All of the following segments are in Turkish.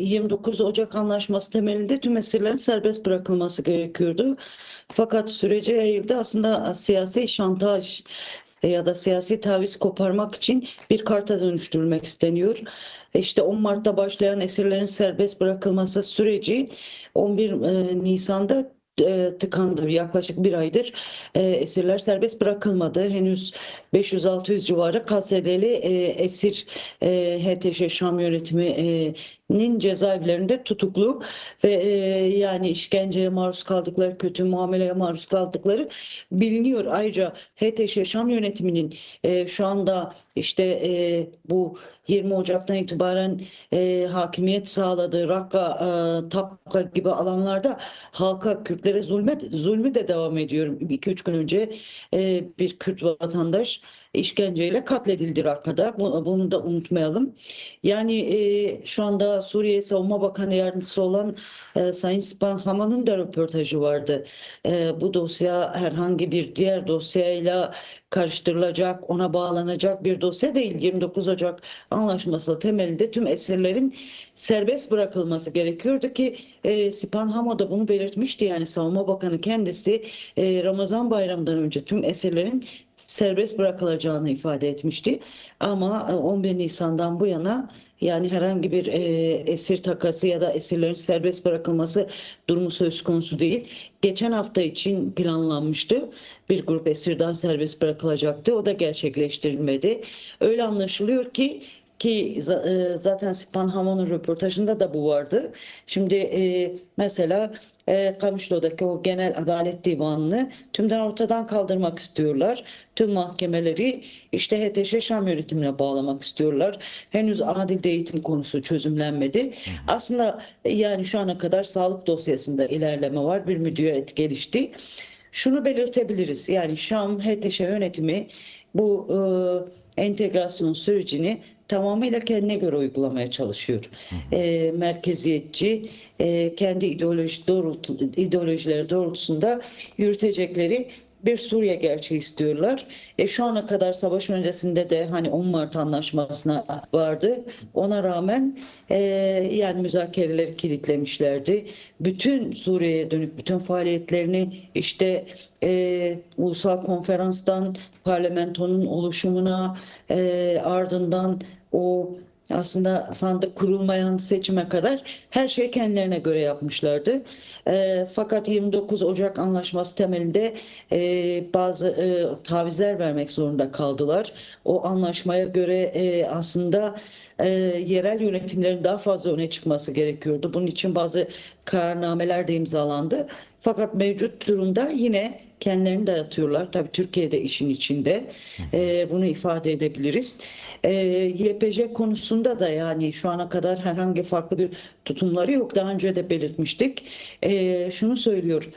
29 Ocak Anlaşması temelinde tüm esirlerin serbest bırakılması gerekiyordu. Fakat sürece yayıldı. Aslında siyasi şantaj ya da siyasi taviz koparmak için bir karta dönüştürülmek isteniyor. İşte 10 Mart'ta başlayan esirlerin serbest bırakılması süreci 11 Nisan'da tıkandı. Yaklaşık bir aydır esirler serbest bırakılmadı. Henüz 500-600 civarı KSD'li esir HTŞ Şam yönetiminin cezaevlerinde tutuklu ve yani işkenceye maruz kaldıkları, kötü muameleye maruz kaldıkları biliniyor. Ayrıca HTŞ Şam yönetiminin şu anda işte bu 20 Ocak'tan itibaren hakimiyet sağladığı Rakka, Tapka gibi alanlarda halka, Kürtlere zulmü de devam ediyor. 2-3 gün önce bir Kürt vatandaş işkenceyle katledildi Rakka'da. Bunu da unutmayalım. Yani şu anda Suriye Savunma Bakanı Yardımcısı olan Sayın Sipan Haman'ın da röportajı vardı. Bu dosya herhangi bir diğer dosyayla karıştırılacak, ona bağlanacak bir dosya değil. 29 Ocak Anlaşması temelinde tüm esirlerin serbest bırakılması gerekiyordu ki Sipan Hamo da bunu belirtmişti. Yani Savunma Bakanı kendisi Ramazan Bayramı'ndan önce tüm esirlerin serbest bırakılacağını ifade etmişti. Ama 11 Nisan'dan bu yana yani herhangi bir esir takası ya da esirlerin serbest bırakılması durumu söz konusu değil. Geçen hafta için planlanmıştı. Bir grup esir daha serbest bırakılacaktı. O da gerçekleştirilmedi. Öyle anlaşılıyor ki zaten Sipan Hamon'un röportajında da bu vardı. Şimdi mesela Kamışlı'daki o Genel Adalet Divanı'nı tümden ortadan kaldırmak istiyorlar. Tüm mahkemeleri işte HTŞ Şam yönetimine bağlamak istiyorlar. Henüz adil eğitim konusu çözümlenmedi. Aslında yani şu ana kadar sağlık dosyasında ilerleme var. Bir müdüyet gelişti. Şunu belirtebiliriz. Yani Şam HTŞ yönetimi bu entegrasyon sürecini tamamıyla kendine göre uygulamaya çalışıyor. Merkeziyetçi, kendi ideolojileri doğrultusunda yürütecekleri bir Suriye gerçeği istiyorlar. Şu ana kadar savaş öncesinde de hani 10 Mart Anlaşması'na vardı. Ona rağmen yani müzakereleri kilitlemişlerdi. Bütün Suriye'ye dönük bütün faaliyetlerini işte ulusal konferanstan parlamentonun oluşumuna ardından o aslında sandık kurulmayan seçime kadar her şeyi kendilerine göre yapmışlardı. Fakat 29 Ocak Anlaşması temelinde bazı tavizler vermek zorunda kaldılar. O anlaşmaya göre aslında yerel yönetimlerin daha fazla öne çıkması gerekiyordu. Bunun için bazı kararnameler de imzalandı. Fakat mevcut durumda yine kendilerini dayatıyorlar. Tabii Türkiye'de işin içinde. Bunu ifade edebiliriz. YPJ konusunda da yani şu ana kadar herhangi farklı bir tutumları yok. Daha önce de belirtmiştik. Şunu söylüyor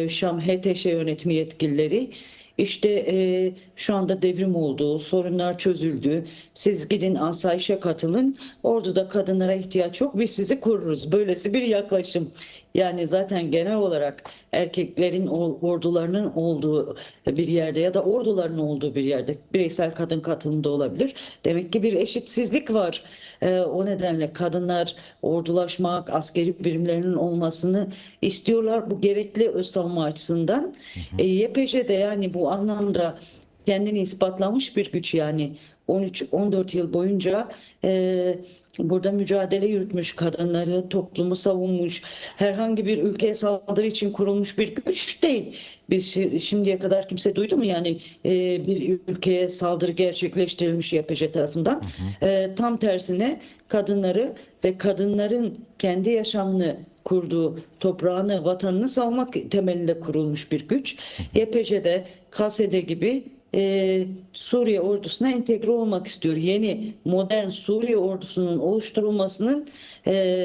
Şam HTŞ yönetimi yetkilileri. İşte şu anda devrim oldu, sorunlar çözüldü. Siz gidin asayişe katılın. Orduda kadınlara ihtiyaç yok. Biz sizi koruruz. Böylesi bir yaklaşım. Yani zaten genel olarak erkeklerin ordularının olduğu bir yerde ya da orduların olduğu bir yerde bireysel kadın katılımı da olabilir. Demek ki bir eşitsizlik var. O nedenle kadınlar ordulaşmak, askeri birimlerinin olmasını istiyorlar. Bu gerekli öz savunma açısından. YPJ de yani bu anlamda kendini ispatlamış bir güç yani 13-14 yıl boyunca burada mücadele yürütmüş, kadınları, toplumu savunmuş, herhangi bir ülkeye saldırı için kurulmuş bir güç değil. Biz şimdiye kadar kimse duydu mu yani bir ülkeye saldırı gerçekleştirilmiş YPJ tarafından? Tam tersine kadınları ve kadınların kendi yaşamını kurduğu toprağını, vatanını savunmak temelinde kurulmuş bir güç. YPJ'de, KSD gibi Suriye ordusuna entegre olmak istiyor. Yeni modern Suriye ordusunun oluşturulmasının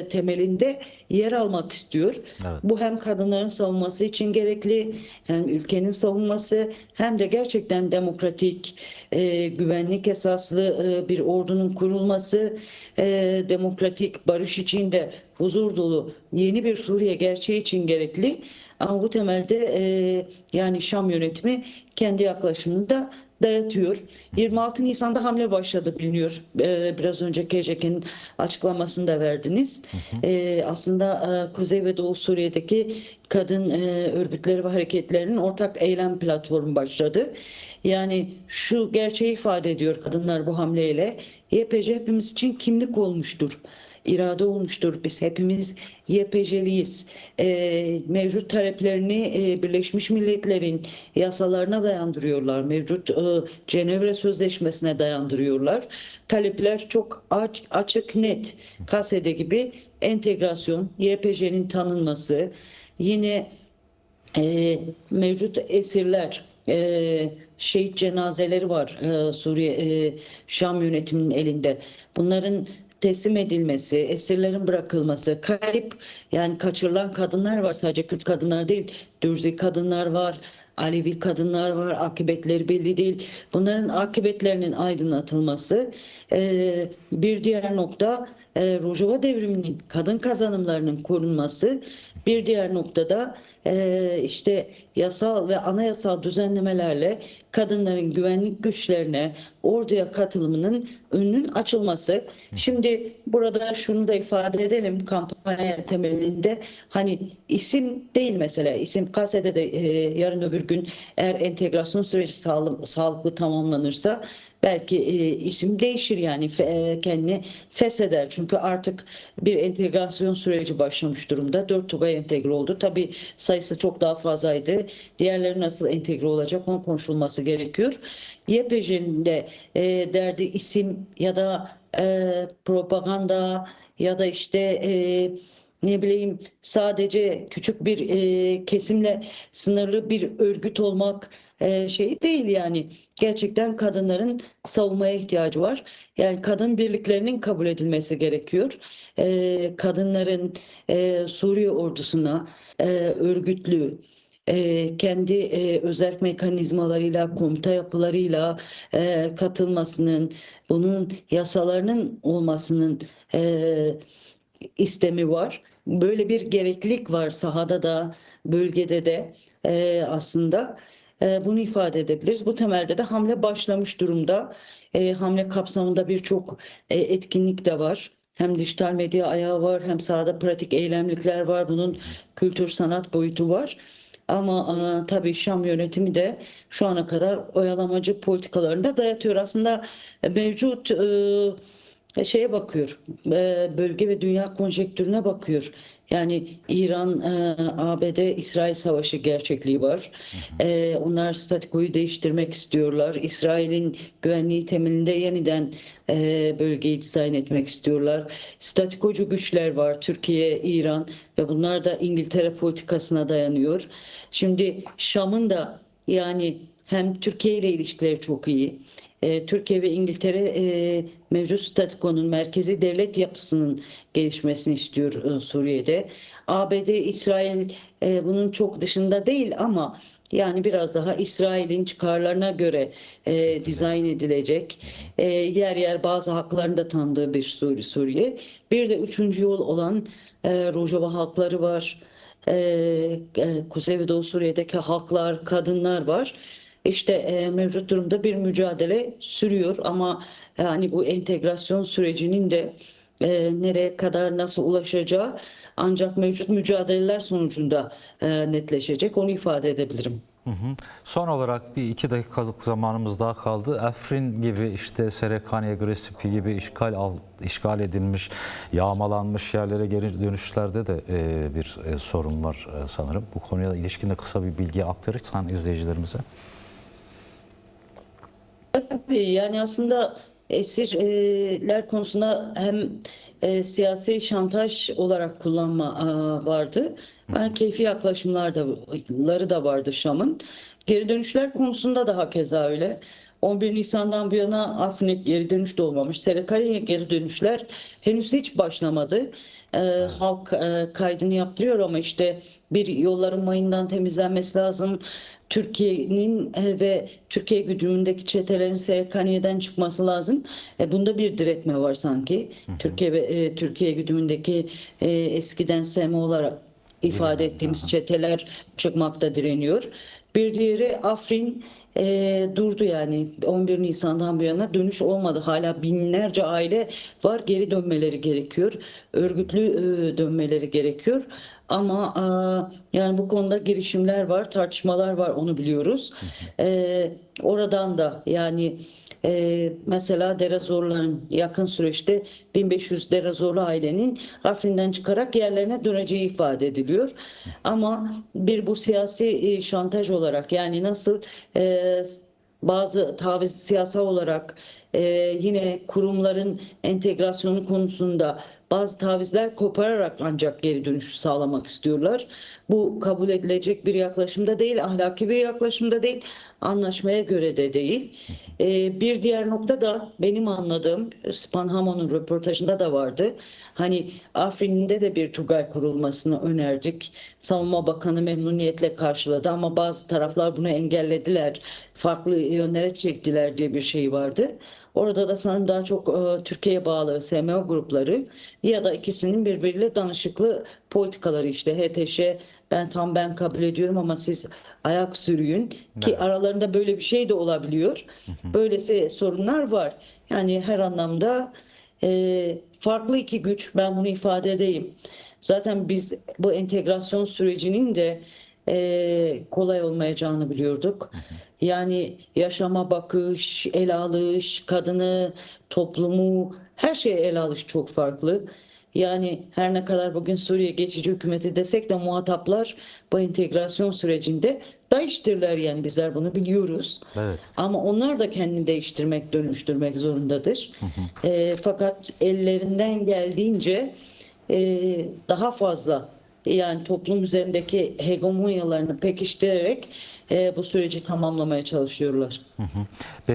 temelinde yer almak istiyor. Evet. Bu hem kadınların savunması için gerekli, hem ülkenin savunması, hem de gerçekten demokratik, güvenlik esaslı bir ordunun kurulması, demokratik, barış için de huzur dolu yeni bir Suriye gerçeği için gerekli. Ama bu temelde yani Şam yönetimi kendi yaklaşımını da dayatıyor. 26 Nisan'da hamle başladı biliniyor. Biraz önce KJK'nin açıklamasını da verdiniz. Aslında Kuzey ve Doğu Suriye'deki kadın örgütleri ve hareketlerinin ortak eylem platformu başladı. Yani şu gerçeği ifade ediyor kadınlar bu hamleyle. YPJ hepimiz için kimlik olmuştur, irade olmuştur. Biz hepimiz YPJ'liyiz. Mevcut taleplerini Birleşmiş Milletler'in yasalarına dayandırıyorlar. Mevcut Cenevre Sözleşmesi'ne dayandırıyorlar. Talepler çok açık, net. KASEDE gibi entegrasyon, YPJ'nin tanınması, yine mevcut esirler, şehit cenazeleri var Suriye Şam yönetiminin elinde. Bunların teslim edilmesi, esirlerin bırakılması, kayıp yani kaçırılan kadınlar var, sadece Kürt kadınlar değil, Dürzi kadınlar var, Alevi kadınlar var, akıbetleri belli değil. Bunların akıbetlerinin aydınlatılması. Bir diğer nokta Rojava devriminin kadın kazanımlarının korunması. Bir diğer noktada işte yasal ve anayasal düzenlemelerle kadınların güvenlik güçlerine, orduya katılımının önünün açılması. Şimdi burada şunu da ifade edelim, kampanya temelinde hani isim değil mesela, isim KASED'de de yarın öbür gün eğer entegrasyon süreci sağlıklı tamamlanırsa belki isim değişir, yani kendini fesheder. Çünkü artık bir entegrasyon süreci başlamış durumda. 4 TUGAY entegre oldu. Tabii sayısı çok daha fazlaydı. Diğerleri nasıl entegre olacak, onun konuşulması gerekiyor. YPJ'nin de derdi isim ya da propaganda ya da işte ne bileyim sadece küçük bir kesimle sınırlı bir örgüt olmak şey değil yani. Gerçekten kadınların savunmaya ihtiyacı var. Yani kadın birliklerinin kabul edilmesi gerekiyor. Kadınların Suriye ordusuna örgütlü, kendi özerk mekanizmalarıyla, komuta yapılarıyla katılmasının, bunun yasalarının olmasının istemi var. Böyle bir gereklilik var sahada da, bölgede de aslında. Bunu ifade edebiliriz. Bu temelde de hamle başlamış durumda. Hamle kapsamında birçok etkinlik de var. Hem dijital medya ayağı var, hem sahada pratik eylemlikler var. Bunun kültür sanat boyutu var. Ama tabii Şam yönetimi de şu ana kadar oyalamacı politikalarını da dayatıyor. Aslında mevcut şeye bakıyor, bölge ve dünya konjektürüne bakıyor. Yani İran, ABD, İsrail savaşı gerçekliği var. Onlar statikoyu değiştirmek istiyorlar. İsrail'in güvenliği temelinde yeniden bölgeyi dizayn etmek istiyorlar. Statikocu güçler var, Türkiye, İran ve bunlar da İngiltere politikasına dayanıyor. Şimdi Şam'ın da yani hem Türkiye ile ilişkileri çok iyi. Türkiye ve İngiltere mevcut statükonun merkezi devlet yapısının gelişmesini istiyor Suriye'de. ABD, İsrail bunun çok dışında değil ama yani biraz daha İsrail'in çıkarlarına göre dizayn edilecek. Yer yer bazı haklarını da tanıdığı bir Suriye. Bir de üçüncü yol olan Rojava halkları var. Kuzey ve Doğu Suriye'deki halklar, kadınlar var. İşte mevcut durumda bir mücadele sürüyor ama yani bu entegrasyon sürecinin de nereye kadar nasıl ulaşacağı ancak mevcut mücadeleler sonucunda netleşecek. Onu ifade edebilirim. Son olarak bir 2 dakikalık zamanımız daha kaldı. Afrin gibi işte Serekaniye, Gresipi gibi işgal edilmiş, yağmalanmış yerlere geri dönüşlerde de bir sorun var sanırım. Bu konuya ilişkin de kısa bir bilgi aktarırsan izleyicilerimize. Tabii yani aslında esirler konusunda hem siyasi şantaj olarak kullanma vardı. Keyfi yaklaşımları da vardı Şam'ın. Geri dönüşler konusunda da hakeza öyle. 11 Nisan'dan bu yana Afrin'e geri dönüş de olmamış. Serekali'ye geri dönüşler henüz hiç başlamadı. Halk kaydını yaptırıyor ama işte bir yolların mayından temizlenmesi lazım. Türkiye'nin ve Türkiye güdümündeki çetelerin Serekaniye'den çıkması lazım. Bunda bir diretme var sanki. Türkiye ve Türkiye güdümündeki eskiden SEMO olarak ifade ettiğimiz çeteler çıkmakta direniyor. Bir diğeri Afrin durdu yani 11 Nisan'dan bu yana dönüş olmadı. Hala binlerce aile var, geri dönmeleri gerekiyor. Örgütlü dönmeleri gerekiyor. Ama yani bu konuda girişimler var, tartışmalar var, onu biliyoruz. Oradan da yani mesela Derazorluların yakın süreçte 1500 Derazorlu ailenin Afrin'den çıkarak yerlerine döneceği ifade ediliyor. Ama bu siyasi şantaj olarak yani nasıl bazı taviz siyasal olarak yine kurumların entegrasyonu konusunda bazı tavizler kopararak ancak geri dönüşü sağlamak istiyorlar. Bu kabul edilecek bir yaklaşımda değil, ahlaki bir yaklaşımda değil, anlaşmaya göre de değil. Bir diğer nokta da benim anladığım Span Hamon'un röportajında da vardı. Hani Afrin'de de bir TUGAY kurulmasını önerdik. Savunma Bakanı memnuniyetle karşıladı ama bazı taraflar bunu engellediler. Farklı yönlere çektiler diye bir şey vardı. Orada da sanırım daha çok Türkiye'ye bağlı SMO grupları ya da ikisinin birbiriyle danışıklı politikaları işte HTŞ ben kabul ediyorum ama siz ayak sürüyün ki aralarında böyle bir şey de olabiliyor. Böylesi sorunlar var. Yani her anlamda farklı iki güç, ben bunu ifade edeyim. Zaten biz bu entegrasyon sürecinin de kolay olmayacağını biliyorduk. Yani yaşama bakış, ele alış, kadını, toplumu, her şeye ele alış çok farklı. Yani her ne kadar bugün Suriye geçici hükümeti desek de muhataplar bu entegrasyon sürecinde DAEŞ'tirler, yani bizler bunu biliyoruz. Evet. Ama onlar da kendini değiştirmek, dönüştürmek zorundadır. Fakat ellerinden geldiğince daha fazla yani toplum üzerindeki hegemonyalarını pekiştirerek bu süreci tamamlamaya çalışıyorlar.